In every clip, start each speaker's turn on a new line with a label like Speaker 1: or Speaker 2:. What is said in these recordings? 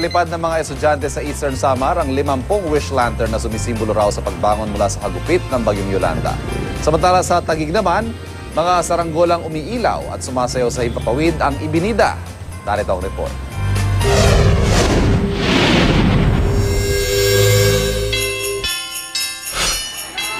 Speaker 1: Pinalipad ng mga estudyante sa Eastern Samar ang 50 wish lantern na sumisimbolo raw sa pagbangon mula sa hagupit ng Bagyong Yolanda. Samantala sa Taguig naman, mga saranggolang umiilaw at sumasayaw sa himpapawid ang ibinida. Narito ang report.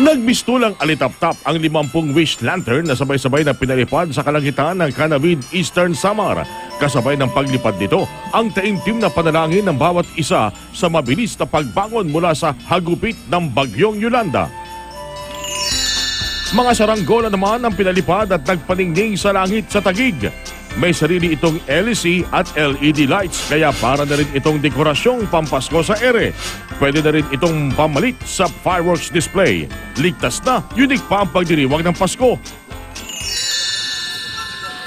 Speaker 2: Nagbistulang alitap-tap ang 50 wish lantern na sabay-sabay na pinalipad sa kalangitan ng Canavid, Eastern Samar. Kasabay ng paglipad nito, ang taimtim na panalangin ng bawat isa sa mabilis na pagbangon mula sa hagupit ng Bagyong Yolanda. Mga saranggola naman ang pinalipad at nagpaningning sa langit sa Taguig. May sarili itong LEC at LED lights kaya para na rin itong dekorasyong pampasko sa ere. Pwede na rin itong pamalit sa fireworks display. Ligtas na, unique pa ang pagdiriwang ng Pasko.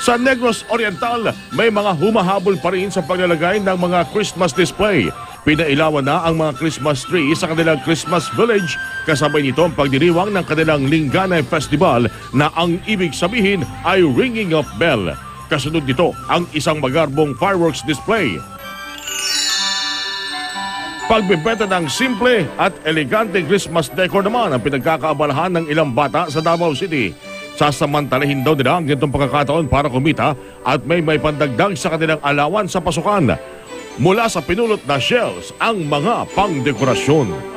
Speaker 2: Sa Negros Oriental, may mga humahabol pa rin sa paglalagay ng mga Christmas display. Pinailawan na ang mga Christmas tree sa kanilang Christmas village. Kasabay nito ang pagdiriwang ng kanilang Lingganay Festival na ang ibig sabihin ay ringing of bell. Kasunod nito ang isang magarbong fireworks display. Pagbebenta ng simple at elegante Christmas decor naman ang pinagkakaabalahan ng ilang bata sa Davao City. Sasamantalahin daw nila ang ganitong pagkakataon para kumita at may pandagdag sa kanilang alawan sa pasukan. Mula sa pinulot na shells ang mga pangdekorasyon.